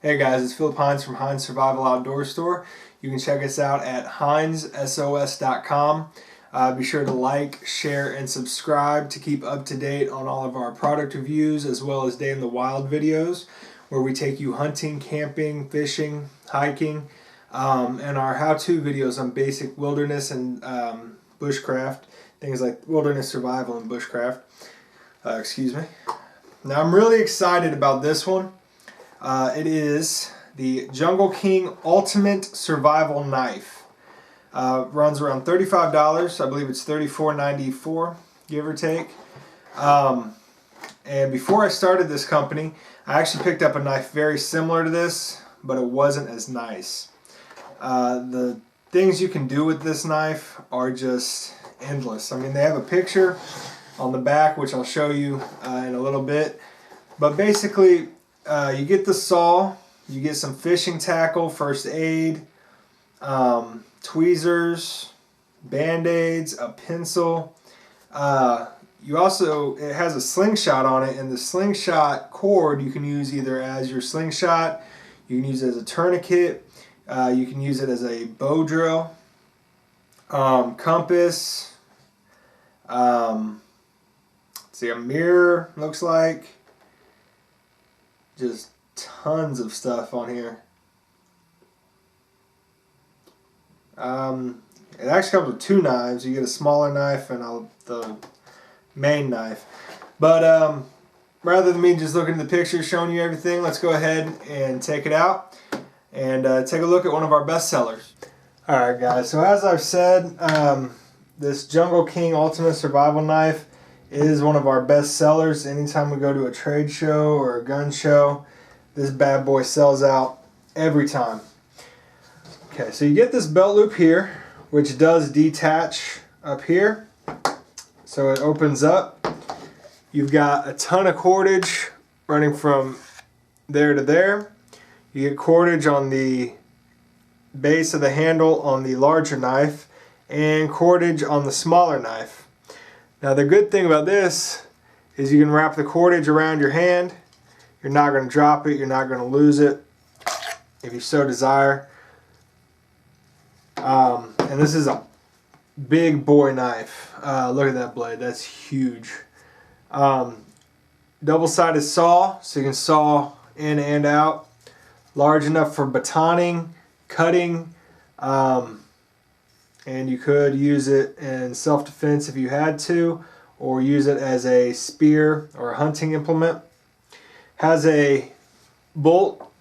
Hey guys, it's Hines from Hines Survival Outdoor Store. You can check us out at HinesSOS.com. Be sure to like, share, and subscribe to keep up to date on all of our product reviews as well as day in the wild videos where we take you hunting, camping, fishing, hiking, and our how-to videos on basic wilderness and bushcraft, things like wilderness survival and bushcraft. Excuse me. Now I'm really excited about this one. It is the Jungle King Ultimate Survival Knife. Runs around $35. I believe it's $34.94, give or take. And before I started this company, I actually picked up a knife very similar to this, but it wasn't as nice. The things you can do with this knife are just endless. I mean, they have a picture on the back, which I'll show you in a little bit. But basically, you get the saw, you get some fishing tackle, first aid, tweezers, band-aids, a pencil. You also, it has a slingshot on it, and the slingshot cord you can use either as your slingshot, you can use it as a tourniquet, you can use it as a bow drill, compass, see, a mirror looks like. Just tons of stuff on here. It actually comes with two knives. You get a smaller knife and the main knife. But rather than me just looking at the pictures showing you everything, let's go ahead and take it out and take a look at one of our best sellers. Alright guys, so as I've said, this Jungle King Ultimate Survival Knife is one of our best sellers. Anytime we go to a trade show or a gun show, this bad boy sells out every time. Okay, so you get this belt loop here, which does detach up here. So it opens up. You've got a ton of cordage running from there to there. You get cordage on the base of the handle on the larger knife and cordage on the smaller knife. Now the good thing about this is you can wrap the cordage around your hand. You're not going to drop it. You're not going to lose it if you so desire. And this is a big boy knife. Look at that blade. That's huge. Double-sided saw, so you can saw in and out. Large enough for batoning, cutting, and you could use it in self-defense if you had to, or use it as a spear or a hunting implement. Has a bolt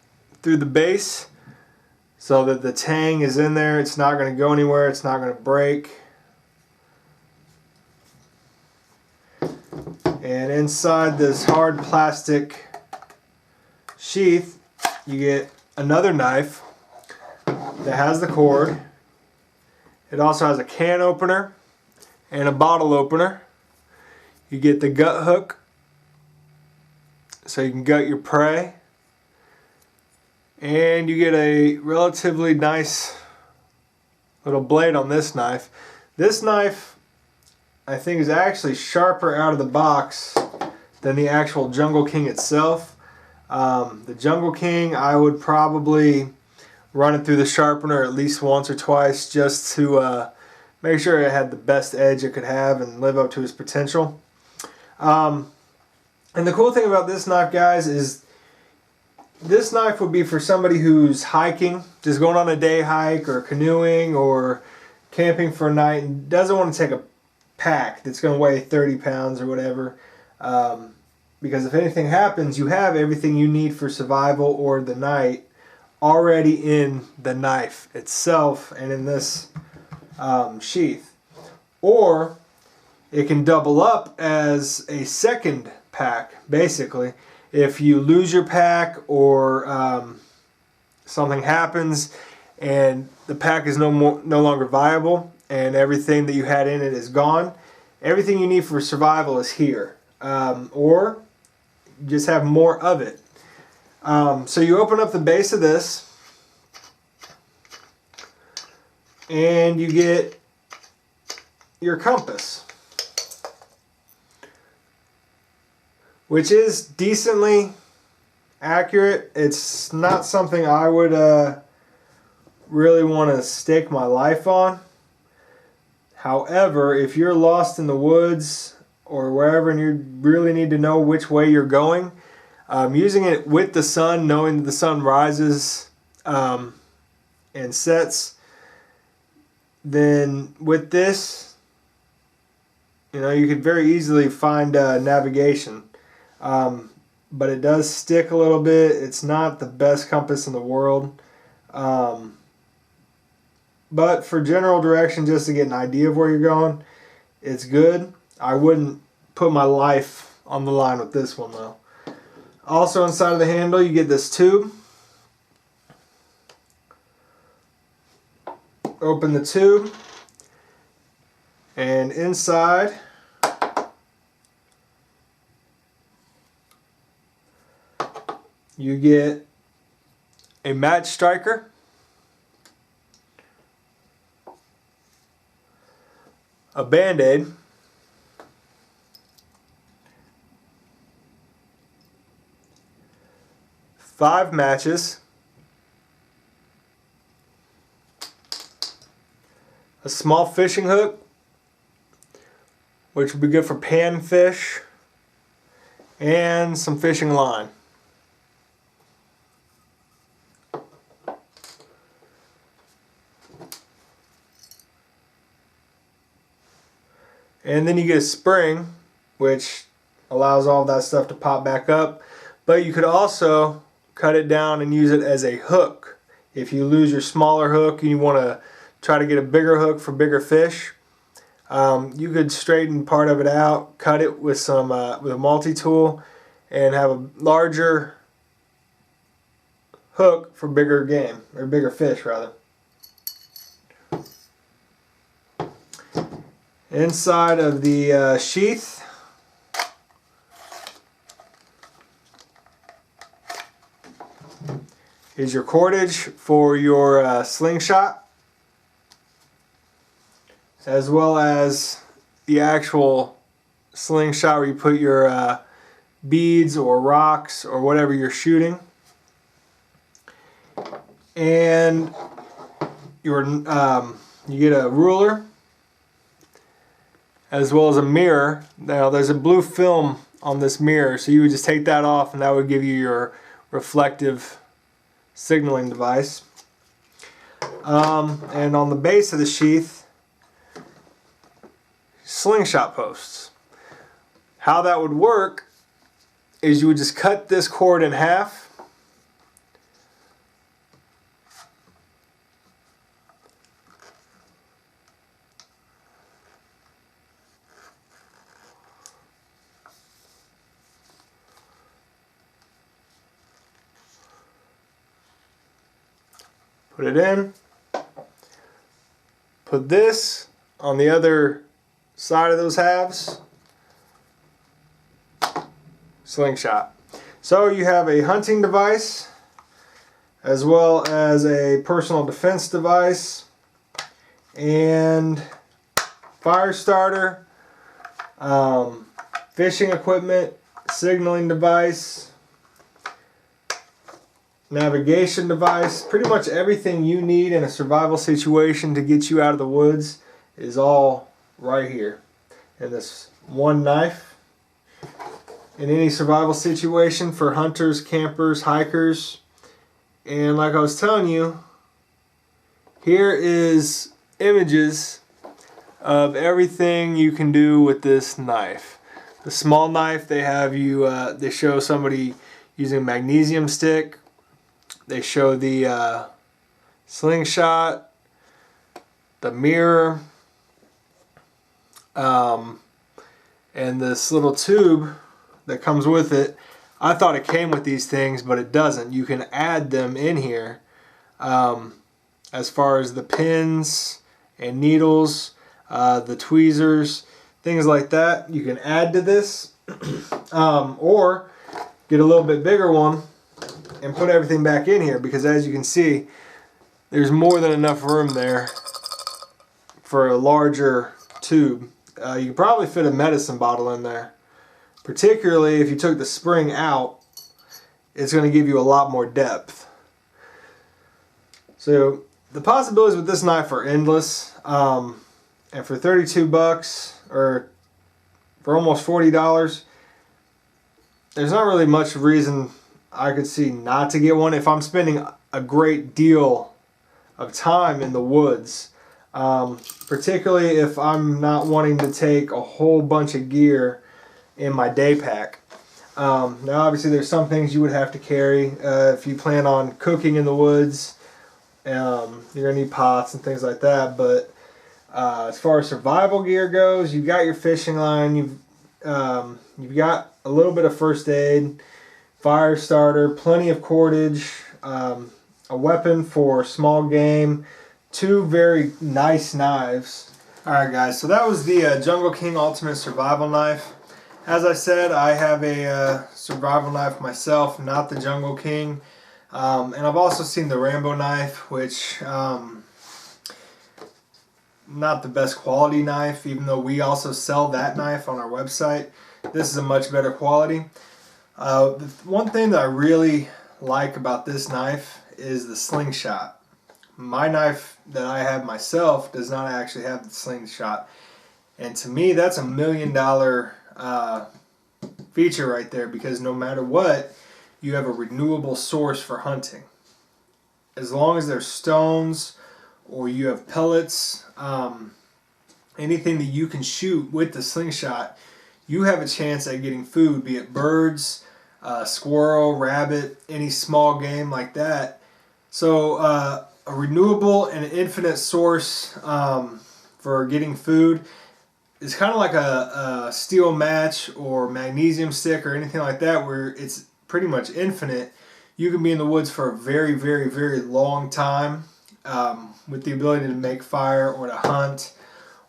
through the base so that the tang is in there. It's not going to go anywhere. It's not going to break. And inside this hard plastic sheath, you get another knife that has the cord. It also has a can opener and a bottle opener. You get the gut hook so you can gut your prey. And you get a relatively nice little blade on this knife. This knife, I think, is actually sharper out of the box than the actual Jungle King itself. The Jungle King, I would probably run it through the sharpener at least once or twice just to make sure it had the best edge it could have and live up to its potential. And the cool thing about this knife, guys, is this knife would be for somebody who's hiking, just going on a day hike or canoeing or camping for a night and doesn't want to take a pack that's going to weigh 30 pounds or whatever. Because if anything happens, you have everything you need for survival or the night already in the knife itself and in this sheath. Or it can double up as a second pack, basically. If you lose your pack or something happens and the pack is no longer viable and everything that you had in it is gone, everything you need for survival is here. Or you just have more of it. So you open up the base of this and you get your compass, which is decently accurate. It's not something I would really want to stake my life on. However, if you're lost in the woods or wherever and you really need to know which way you're going, using it with the sun, knowing that the sun rises and sets, then with this, you know, you could very easily find navigation. But it does stick a little bit. It's not the best compass in the world. But for general direction, just to get an idea of where you're going, it's good. I wouldn't put my life on the line with this one though. Also inside of the handle you get this tube. Open the tube, and inside you get a match striker, a Band-Aid, five matches, a small fishing hook, which would be good for panfish, and some fishing line. And then you get a spring, which allows all of that stuff to pop back up. But you could also cut it down and use it as a hook. If you lose your smaller hook and you want to try to get a bigger hook for bigger fish, you could straighten part of it out, cut it with some with a multi-tool, and have a larger hook for bigger game, or bigger fish rather. Inside of the sheath is your cordage for your slingshot, as well as the actual slingshot where you put your beads or rocks or whatever you're shooting. And your you get a ruler, as well as a mirror. Now there's a blue film on this mirror, so you would just take that off and that would give you your reflective signaling device. And on the base of the sheath, slingshot posts. How that would work is you would just cut this cord in half, put it in, put this on the other side of those halves, slingshot. So you have a hunting device as well as a personal defense device and fire starter, fishing equipment, signaling device, navigation device. Pretty much everything you need in a survival situation to get you out of the woods is all right here in this one knife. In any survival situation for hunters, campers, hikers. And like I was telling you, here is images of everything you can do with this knife. The small knife, they have you they show somebody using a magnesium stick. They show the slingshot, the mirror, and this little tube that comes with it. I thought it came with these things, but it doesn't. You can add them in here as far as the pins and needles, the tweezers, things like that. You can add to this or get a little bit bigger one and put everything back in here, because as you can see, there's more than enough room there for a larger tube. You could probably fit a medicine bottle in there, particularly if you took the spring out it's going to give you a lot more depth. So the possibilities with this knife are endless. And for 32 bucks or for almost $40, there's not really much reason I could see not to get one if I'm spending a great deal of time in the woods. Particularly if I'm not wanting to take a whole bunch of gear in my day pack. Now obviously there's some things you would have to carry if you plan on cooking in the woods. You're going to need pots and things like that, but as far as survival gear goes, you've got your fishing line, you've got a little bit of first aid, fire starter, plenty of cordage, a weapon for small game, 2 very nice knives. Alright guys, so that was the Jungle King Ultimate Survival Knife. As I said, I have a survival knife myself, not the Jungle King. And I've also seen the Rambo knife, which not the best quality knife, even though we also sell that knife on our website. This is a much better quality. The one thing that I really like about this knife is the Slingshot. My knife that I have myself does not actually have the Slingshot, and to me that's $1 million feature right there, because no matter what, you have a renewable source for hunting. As long as there's stones or you have pellets, anything that you can shoot with the Slingshot, you have a chance at getting food, be it birds, squirrel, rabbit, any small game like that. So a renewable and infinite source for getting food is kind of like a steel match or magnesium stick or anything like that, where it's pretty much infinite. You can be in the woods for a very, very, very long time with the ability to make fire or to hunt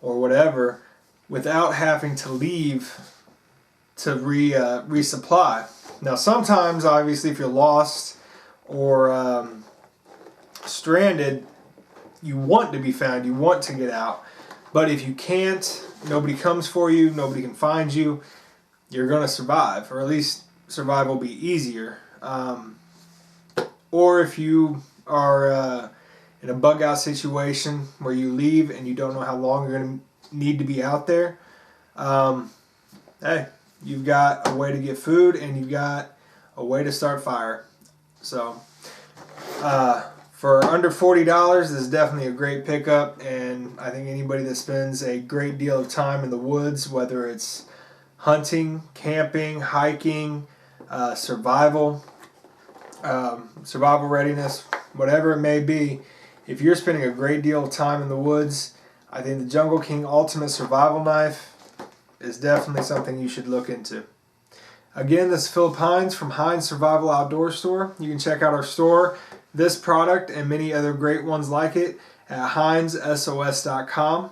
or whatever without having to leave to resupply. Now sometimes, obviously, if you're lost or stranded, you want to be found, you want to get out. But if you can't, nobody comes for you, nobody can find you, you're going to survive, or at least survive will be easier. Or if you are in a bug out situation where you leave and you don't know how long you're going to need to be out there, hey, you've got a way to get food and you've got a way to start fire. So for under $40, this is definitely a great pickup, and I think anybody that spends a great deal of time in the woods, whether it's hunting, camping, hiking, survival readiness, whatever it may be, if you're spending a great deal of time in the woods, I think the Jungle King Ultimate Survival Knife is definitely something you should look into. Again, this is Philip Hines from Hines Survival Outdoor Store. You can check out our store, this product, and many other great ones like it at HinesSOS.com.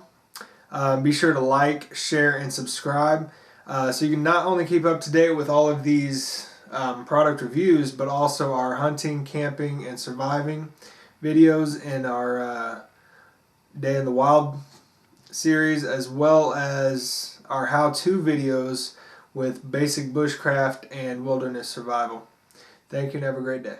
Be sure to like, share, and subscribe so you can not only keep up to date with all of these product reviews, but also our hunting, camping, and surviving videos in our Day in the Wild series, as well as our how-to videos with basic bushcraft and wilderness survival. Thank you and have a great day.